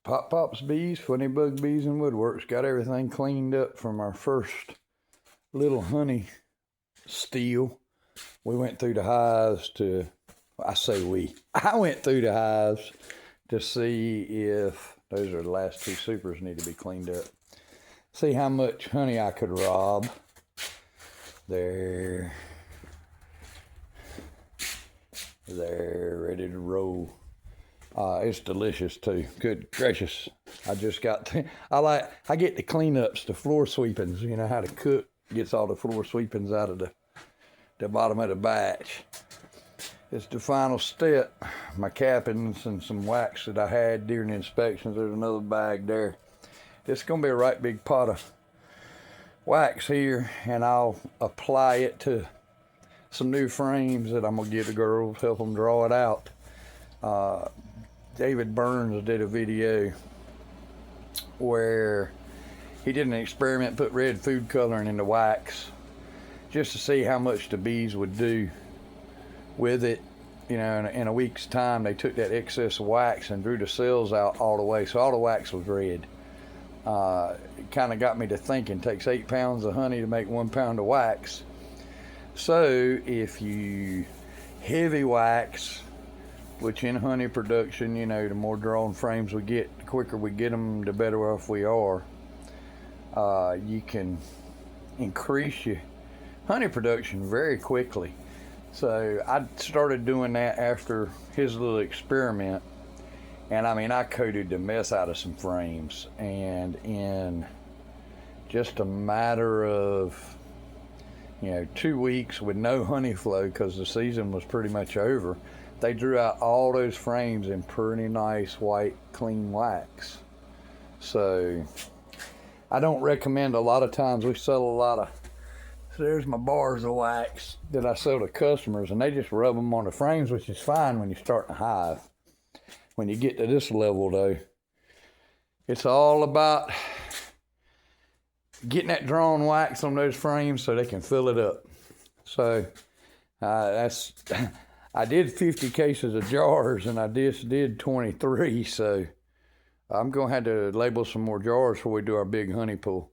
Pop Pop's Bees, Funny Bug Bees and Woodworks. Got everything cleaned up from our first little honey steal. We went through the hives I went through the hives to see if those are the last two supers need to be cleaned up. See how much honey I could rob. They're ready to roll. It's delicious too. Good gracious. I get the cleanups, the floor sweepings. You know how to cook gets all the floor sweepings out of the bottom of the batch. It's the final step. My cappings and some wax that I had during the inspections. There's another bag there. It's gonna be a right big pot of wax here, and I'll apply it to some new frames that I'm gonna give the girls, help them draw it out. David Burns did a video where he did an experiment, put red food coloring in the wax just to see how much the bees would do with it. You know, in a week's time, they took that excess wax and drew the cells out all the way, so all the wax was red. It kind of got me to thinking, it takes 8 pounds of honey to make 1 pound of wax. So if you heavy wax, which in honey production, you know, the more drawn frames we get, the quicker we get them, the better off we are. You can increase your honey production very quickly. So I started doing that after his little experiment. And I mean, I coated the mess out of some frames, and in just a matter of 2 weeks with no honey flow, because the season was pretty much over, they drew out all those frames in pretty nice white clean wax. So I don't recommend, a lot of times we sell a lot of, so there's my bars of wax that I sell to customers, and they just rub them on the frames, which is fine when you start in a hive. When you get to this level though, it's all about getting that drawn wax on those frames so they can fill it up. So I did 50 cases of jars, and I just did 23, so I'm gonna have to label some more jars before we do our big honey pull.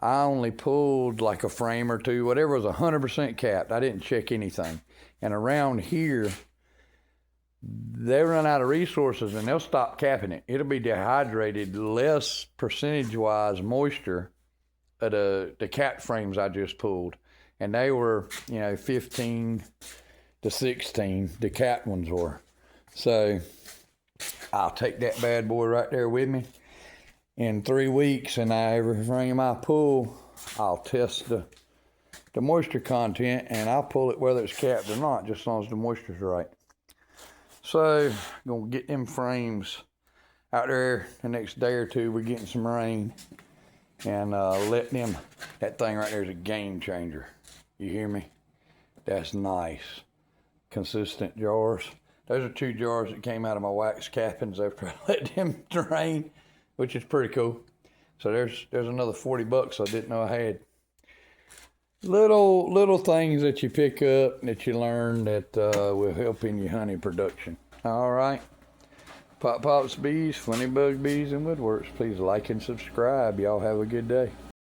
I only pulled like a frame or two, whatever was 100% capped. I didn't check anything. And around here, they run out of resources and they'll stop capping it. It'll be dehydrated, less percentage-wise moisture at the cap frames I just pulled. And they were, 15 to 16, the cap ones were. So I'll take that bad boy right there with me. In 3 weeks, and every frame I pull, I'll test the moisture content, and I'll pull it whether it's capped or not, just as long as the moisture's right. So, gonna get them frames out there the next day or two. We're getting some rain, and let them, that thing right there is a game changer. You hear me? That's nice. Consistent jars. Those are 2 jars that came out of my wax cappings after I let them drain, which is pretty cool. So there's another $40 I didn't know I had. Little things that you pick up, that you learn, that will help in your honey production. All right. Pop Pop's Bees, Funny Bug Bees and Woodworks. Please like and subscribe. Y'all have a good day.